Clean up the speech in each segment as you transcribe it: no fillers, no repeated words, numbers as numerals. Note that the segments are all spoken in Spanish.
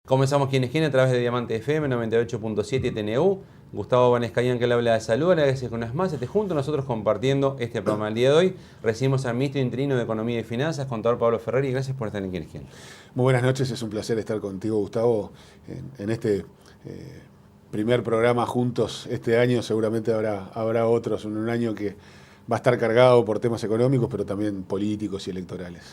Comenzamos Quienes Quieren a través de Diamante FM 98.7 TNU. Gustavo Vanescayan, que le habla de salud. Gracias una vez más. Junto a nosotros compartiendo este programa el día de hoy. Recibimos al ministro interino de Economía y Finanzas, contador Pablo Ferreri. Gracias por estar en Quienes Quieren. Muy buenas noches, es un placer estar contigo, Gustavo, en este primer programa juntos este año. Seguramente habrá otros, en un año que va a estar cargado por temas económicos, pero también políticos y electorales.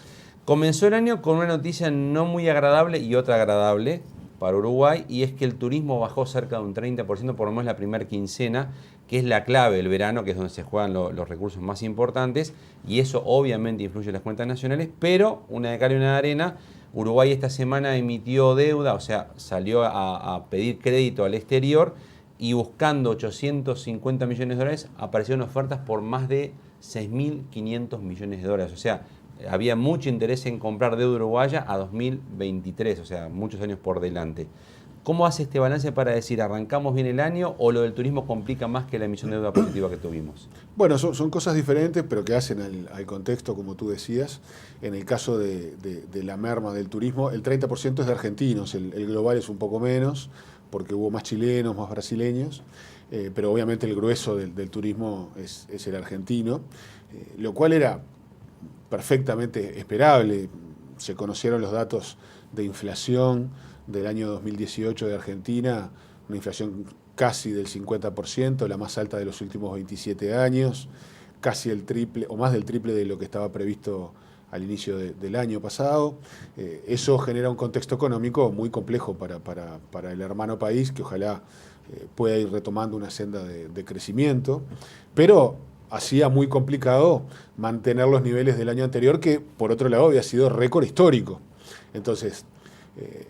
Comenzó el año con una noticia no muy agradable y otra agradable para Uruguay, y es que el turismo bajó cerca de un 30%, por lo menos la primera quincena, que es la clave del verano, que es donde se juegan los recursos más importantes, y eso obviamente influye en las cuentas nacionales, pero una de cal y una de arena. Uruguay esta semana emitió deuda, o sea, salió a pedir crédito al exterior, y buscando 850 millones de dólares, aparecieron ofertas por más de 6.500 millones de dólares, o sea, había mucho interés en comprar deuda uruguaya a 2023, o sea, muchos años por delante. ¿Cómo hace este balance para decir, arrancamos bien el año o lo del turismo complica más que la emisión de deuda positiva que tuvimos? Bueno, son cosas diferentes, pero que hacen al contexto, como tú decías. En el caso de la merma del turismo, el 30% es de argentinos, el global es un poco menos, porque hubo más chilenos, más brasileños, pero obviamente el grueso del turismo es el argentino, lo cual era perfectamente esperable. Se conocieron los datos de inflación del año 2018 de Argentina, una inflación casi del 50%, la más alta de los últimos 27 años, casi el triple o más del triple de lo que estaba previsto al inicio del año pasado. Eso genera un contexto económico muy complejo para el hermano país, que ojalá pueda ir retomando una senda de crecimiento, pero hacía muy complicado mantener los niveles del año anterior, que por otro lado había sido récord histórico. Entonces,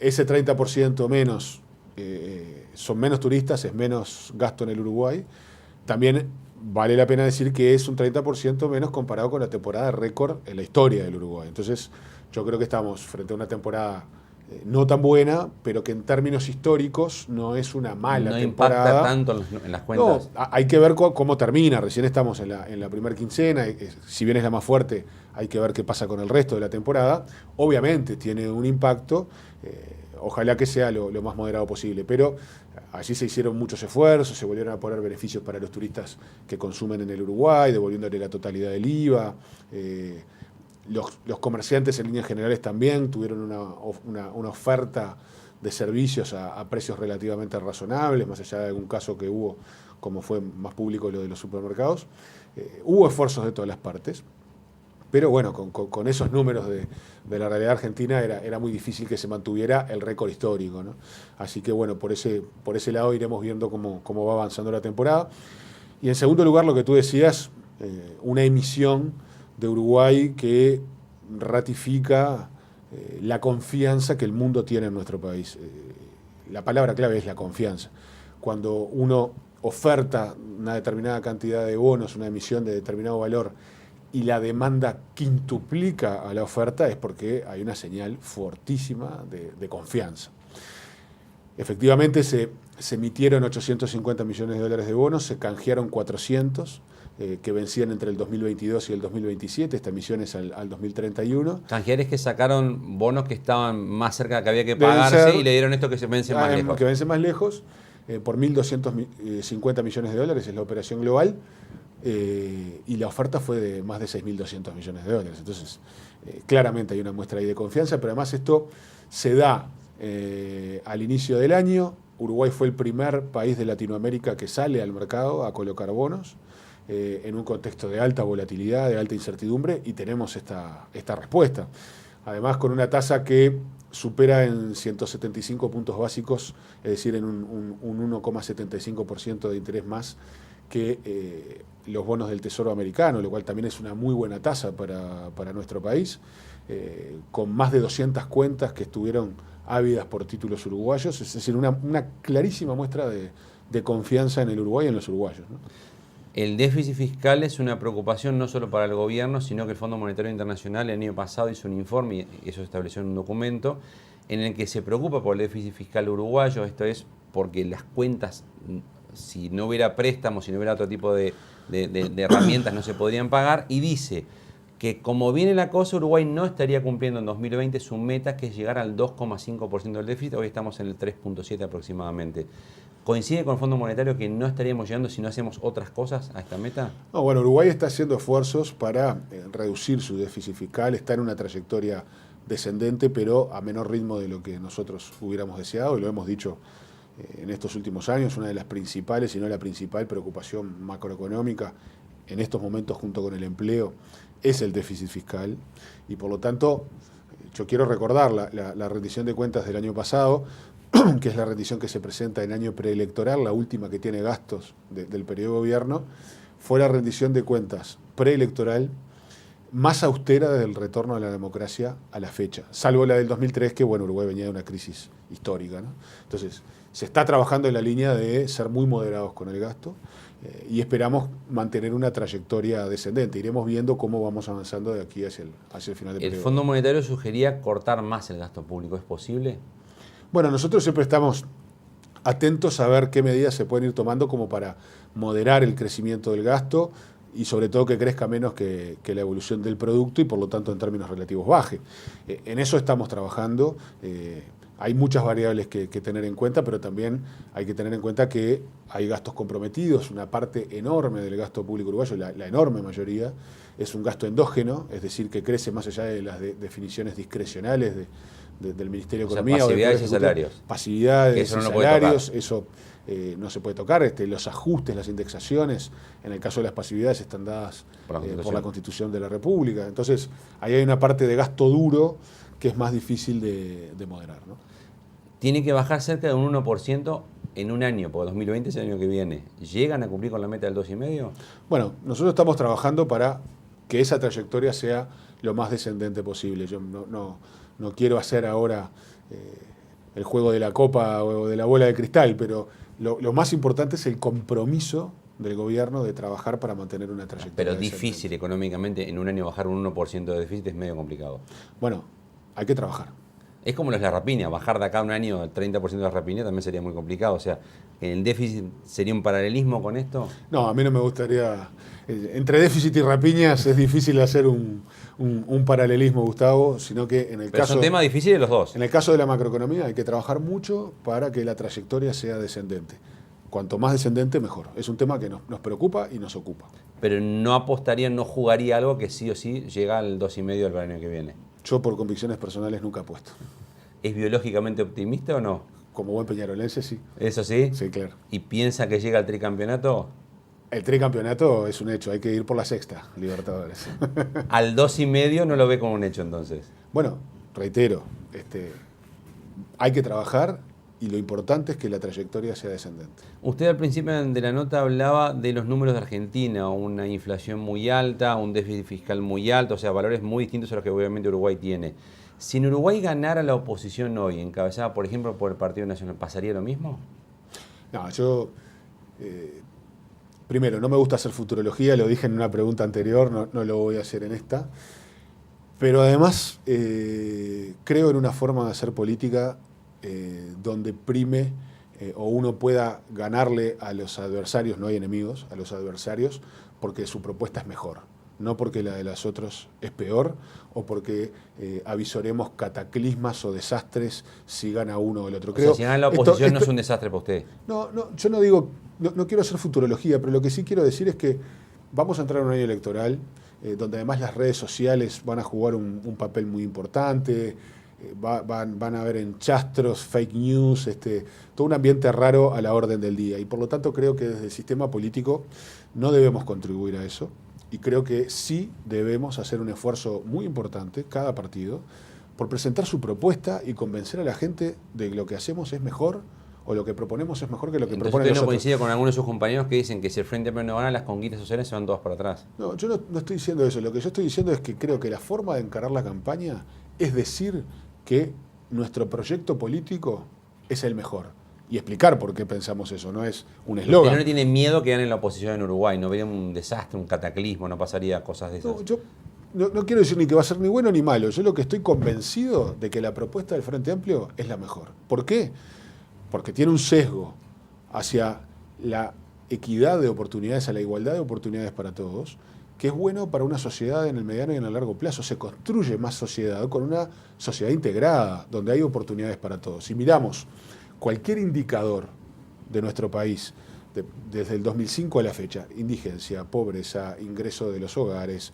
ese 30% menos, son menos turistas, es menos gasto en el Uruguay. También vale la pena decir que es un 30% menos comparado con la temporada récord en la historia del Uruguay. Entonces, yo creo que estamos frente a una temporada no tan buena, pero que en términos históricos no es una mala temporada. No impacta tanto en las cuentas. No, hay que ver cómo termina. Recién estamos en la primera quincena. Si bien es la más fuerte, hay que ver qué pasa con el resto de la temporada. Obviamente tiene un impacto. Ojalá que sea lo más moderado posible. Pero allí se hicieron muchos esfuerzos, se volvieron a poner beneficios para los turistas que consumen en el Uruguay, devolviéndole la totalidad del IVA. Los comerciantes en líneas generales también tuvieron una oferta de servicios a precios relativamente razonables, más allá de algún caso que hubo, como fue más público lo de los supermercados. Hubo esfuerzos de todas las partes, pero bueno, con esos números de la realidad argentina era muy difícil que se mantuviera el récord histórico, ¿no? Así que bueno, por ese lado iremos viendo cómo va avanzando la temporada. Y en segundo lugar, lo que tú decías, una emisión de Uruguay que ratifica la confianza que el mundo tiene en nuestro país. La palabra clave es la confianza. Cuando uno oferta una determinada cantidad de bonos, una emisión de determinado valor, y la demanda quintuplica a la oferta, es porque hay una señal fortísima de confianza. Efectivamente se emitieron 850 millones de dólares de bonos, se canjearon 400, que vencían entre el 2022 y el 2027, esta emisión es al 2031. Canjeares que sacaron bonos que estaban más cerca, que había que pagarse, y le dieron esto que se vence más lejos. Que vence más lejos, por 1.250 millones de dólares es la operación global, y la oferta fue de más de 6.200 millones de dólares. Entonces, claramente hay una muestra ahí de confianza, pero además esto se da al inicio del año. Uruguay fue el primer país de Latinoamérica que sale al mercado a colocar bonos, en un contexto de alta volatilidad, de alta incertidumbre, y tenemos esta respuesta. Además, con una tasa que supera en 175 puntos básicos, es decir, en un 1,75% de interés más que los bonos del Tesoro americano, lo cual también es una muy buena tasa para nuestro país, con más de 200 cuentas que estuvieron ávidas por títulos uruguayos, es decir, una clarísima muestra de confianza en el Uruguay y en los uruguayos, ¿no? El déficit fiscal es una preocupación no solo para el gobierno, sino que el Fondo Monetario Internacional el año pasado hizo un informe, y eso se estableció en un documento, en el que se preocupa por el déficit fiscal uruguayo. Esto es porque las cuentas, si no hubiera préstamos, si no hubiera otro tipo de herramientas, no se podrían pagar, y dice que como viene la cosa, Uruguay no estaría cumpliendo en 2020 su meta, que es llegar al 2,5% del déficit. Hoy estamos en el 3,7 aproximadamente. ¿Coincide con el Fondo Monetario que no estaríamos llegando si no hacemos otras cosas a esta meta? No, bueno, Uruguay está haciendo esfuerzos para reducir su déficit fiscal, está en una trayectoria descendente, pero a menor ritmo de lo que nosotros hubiéramos deseado, y lo hemos dicho en estos últimos años. Una de las principales, si no la principal preocupación macroeconómica en estos momentos, junto con el empleo, es el déficit fiscal, y por lo tanto yo quiero recordar la rendición de cuentas del año pasado, que es la rendición que se presenta en año preelectoral, la última que tiene gastos del periodo de gobierno. Fue la rendición de cuentas preelectoral más austera desde el retorno a la democracia a la fecha, salvo la del 2003, que bueno, Uruguay venía de una crisis histórica, ¿no? Entonces, se está trabajando en la línea de ser muy moderados con el gasto, y esperamos mantener una trayectoria descendente. Iremos viendo cómo vamos avanzando de aquí hacia el final del periodo. ¿El Fondo Monetario sugería cortar más el gasto público? ¿Es posible? Bueno, nosotros siempre estamos atentos a ver qué medidas se pueden ir tomando como para moderar el crecimiento del gasto y sobre todo que crezca menos que la evolución del producto y por lo tanto en términos relativos baje. En eso estamos trabajando. Hay muchas variables que tener en cuenta, pero también hay que tener en cuenta que hay gastos comprometidos. Una parte enorme del gasto público uruguayo, la enorme mayoría, es un gasto endógeno, es decir, que crece más allá de las definiciones discrecionales del Ministerio de Economía. Pasividades y salarios. Pasividades eso no y lo salarios, eso no se puede tocar. Los ajustes, las indexaciones, en el caso de las pasividades, están dadas por la Constitución de la República. Entonces, ahí hay una parte de gasto duro que es más difícil de moderar, ¿no? Tiene que bajar cerca de un 1% en un año, porque 2020 es el año que viene. ¿Llegan a cumplir con la meta del 2,5%? Bueno, nosotros estamos trabajando para que esa trayectoria sea lo más descendente posible. Yo no quiero hacer ahora el juego de la copa o de la bola de cristal, pero lo más importante es el compromiso del gobierno de trabajar para mantener una trayectoria. Pero difícil económicamente en un año bajar un 1% de déficit es medio complicado. Bueno, hay que trabajar. Es como los de la rapiña, bajar de acá un año el 30% de la rapiña también sería muy complicado. O sea, ¿el déficit sería un paralelismo con esto? No, a mí no me gustaría. Entre déficit y rapiñas es difícil hacer un paralelismo, Gustavo, sino que en el Pero caso. son temas difíciles los dos. En el caso de la macroeconomía hay que trabajar mucho para que la trayectoria sea descendente. Cuanto más descendente, mejor. Es un tema que nos preocupa y nos ocupa. Pero no apostaría, no jugaría algo que sí o sí llega al 2,5% del año que viene. Yo por convicciones personales nunca apuesto. ¿Es biológicamente optimista o no? Como buen peñarolense, sí. ¿Eso sí? Sí, claro. ¿Y piensa que llega al tricampeonato? El tricampeonato es un hecho, hay que ir por la sexta, Libertadores. Al 2,5% no lo ve como un hecho entonces. Bueno, reitero, hay que trabajar y lo importante es que la trayectoria sea descendente. Usted al principio de la nota hablaba de los números de Argentina, una inflación muy alta, un déficit fiscal muy alto, o sea, valores muy distintos a los que obviamente Uruguay tiene. Si en Uruguay ganara la oposición hoy, encabezada por ejemplo por el Partido Nacional, ¿pasaría lo mismo? No, yo primero, no me gusta hacer futurología, lo dije en una pregunta anterior, no lo voy a hacer en esta, pero además creo en una forma de hacer política donde prime o uno pueda ganarle a los adversarios, no hay enemigos, a los adversarios, porque su propuesta es mejor, no porque la de los otros es peor o porque avisoremos cataclismas o desastres si gana uno o el otro. Creo, o sea, si gana la oposición no es un desastre para usted. No, yo no digo, no quiero hacer futurología, pero lo que sí quiero decir es que vamos a entrar en un año electoral donde además las redes sociales van a jugar un papel muy importante. Van a haber enchastros, fake news, todo un ambiente raro a la orden del día. Y por lo tanto creo que desde el sistema político no debemos contribuir a eso. Y creo que sí debemos hacer un esfuerzo muy importante, cada partido, por presentar su propuesta y convencer a la gente de que lo que hacemos es mejor o lo que proponemos es mejor que lo que proponen los otros. ¿Usted no otros? coincide con algunos de sus compañeros que dicen que si el Frente Amplio no gana, las conquistas sociales se van todas para atrás? No, yo no estoy diciendo eso. Lo que yo estoy diciendo es que creo que la forma de encarar la campaña es decir que nuestro proyecto político es el mejor. Y explicar por qué pensamos eso, no es un eslogan. ¿Usted no tiene miedo que gane la oposición en Uruguay? ¿No vería un desastre, un cataclismo? ¿No pasaría cosas de esas? No, yo no quiero decir ni que va a ser ni bueno ni malo. Yo lo que estoy convencido de que la propuesta del Frente Amplio es la mejor. ¿Por qué? Porque tiene un sesgo hacia la equidad de oportunidades, a la igualdad de oportunidades para todos, que es bueno para una sociedad en el mediano y en el largo plazo. Se construye más sociedad con una sociedad integrada, donde hay oportunidades para todos. Si miramos cualquier indicador de nuestro país, desde el 2005 a la fecha, indigencia, pobreza, ingreso de los hogares,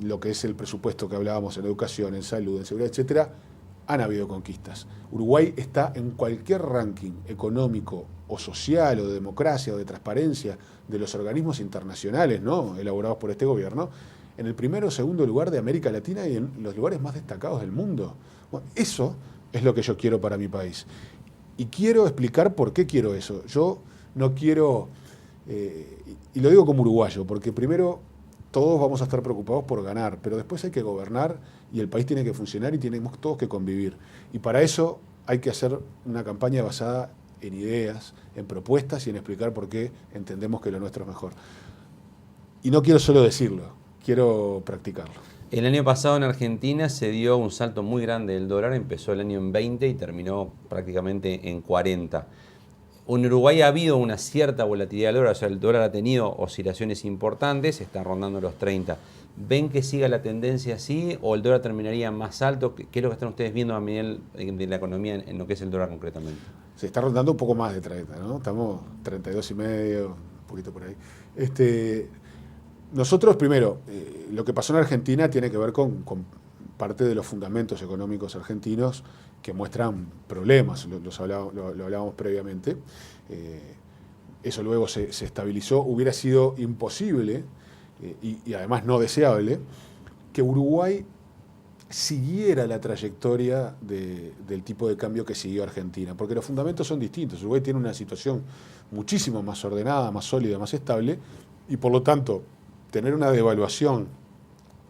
lo que es el presupuesto que hablábamos en educación, en salud, en seguridad, etcétera, han habido conquistas. Uruguay está en cualquier ranking económico o social o de democracia o de transparencia de los organismos internacionales, ¿no?, elaborados por este gobierno, en el primero o segundo lugar de América Latina y en los lugares más destacados del mundo. Bueno, eso es lo que yo quiero para mi país. Y quiero explicar por qué quiero eso. Yo no quiero, y lo digo como uruguayo, porque primero todos vamos a estar preocupados por ganar, pero después hay que gobernar y el país tiene que funcionar y tenemos todos que convivir. Y para eso hay que hacer una campaña basada en ideas, en propuestas y en explicar por qué entendemos que lo nuestro es mejor. Y no quiero solo decirlo, quiero practicarlo. El año pasado en Argentina se dio un salto muy grande del dólar, empezó el año en 20 y terminó prácticamente en 40. En Uruguay ha habido una cierta volatilidad del dólar, o sea, el dólar ha tenido oscilaciones importantes, está rondando los 30. ¿Ven que siga la tendencia así o el dólar terminaría más alto? ¿Qué es lo que están ustedes viendo a nivel de la economía en lo que es el dólar concretamente? Se está rondando un poco más de 30, ¿no? Estamos 32,5, un poquito por ahí. Nosotros, primero, lo que pasó en Argentina tiene que ver con parte de los fundamentos económicos argentinos que muestran problemas, lo hablábamos previamente. Eso luego se estabilizó. Hubiera sido imposible y además no deseable que Uruguay siguiera la trayectoria del tipo de cambio que siguió Argentina, porque los fundamentos son distintos. Uruguay tiene una situación muchísimo más ordenada, más sólida, más estable, y por lo tanto tener una devaluación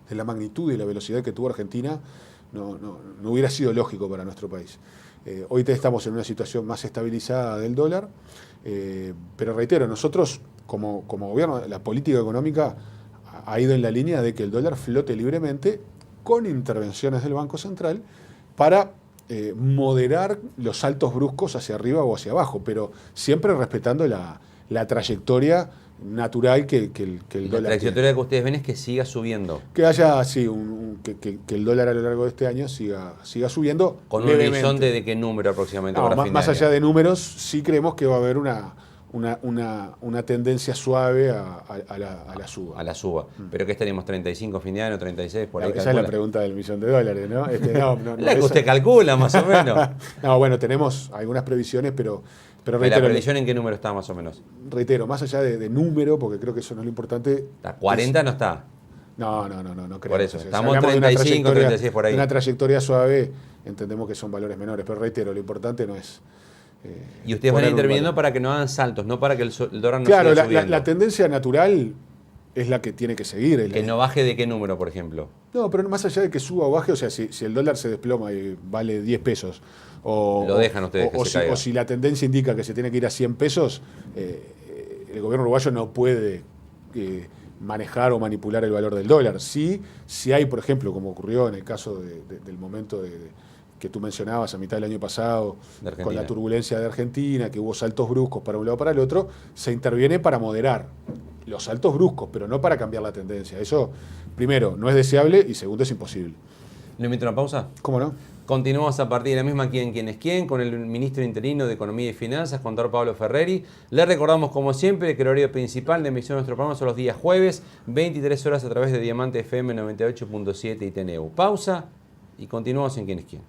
de la magnitud y la velocidad que tuvo Argentina no hubiera sido lógico para nuestro país. Hoy estamos en una situación más estabilizada del dólar, pero reitero, nosotros como gobierno, la política económica ha ido en la línea de que el dólar flote libremente con intervenciones del Banco Central para moderar los saltos bruscos hacia arriba o hacia abajo, pero siempre respetando la trayectoria natural que el dólar. La trayectoria que ustedes ven es que siga subiendo. Que haya así, que el dólar a lo largo de este año siga subiendo. ¿Con un horizonte de qué número aproximadamente? No, más allá de números, sí creemos que va a haber una tendencia suave a la suba. A la suba. ¿Pero qué estaríamos? ¿35 fin de año, 36? Por ahí esa es la pregunta del $1.000.000, ¿no? La que usted calcula, más o menos. No, bueno, tenemos algunas previsiones, pero reitero, ¿la previsión en qué número está más o menos? Reitero, más allá de número, porque creo que eso no es lo importante. ¿La 40 no está? No creo. Por eso, estamos 35, 36 por ahí. Una trayectoria suave, entendemos que son valores menores, pero reitero, lo importante no es... y ustedes van interviniendo para que no hagan saltos, no para que el dólar no siga subiendo. Claro, la tendencia natural es la que tiene que seguir. Que no baje de qué número, por ejemplo. No, pero más allá de que suba o baje, o sea, si el dólar se desploma y vale 10 pesos, lo dejan ustedes que se caiga. O si la tendencia indica que se tiene que ir a 100 pesos, el gobierno uruguayo no puede manejar o manipular el valor del dólar. Si hay, por ejemplo, como ocurrió en el caso del momento que tú mencionabas a mitad del año pasado, con la turbulencia de Argentina, que hubo saltos bruscos para un lado o para el otro, se interviene para moderar los saltos bruscos, pero no para cambiar la tendencia. Eso, primero, no es deseable y segundo, es imposible. ¿Le invito a una pausa? ¿Cómo no? Continuamos a partir de la misma ¿Quién es quién? Con el ministro interino de Economía y Finanzas, contador Pablo Ferreri. Le recordamos, como siempre, que el horario principal de emisión de nuestro programa son los días jueves, 23 horas a través de Diamante FM 98.7 y TNU. Pausa y continuamos en ¿Quién es quién?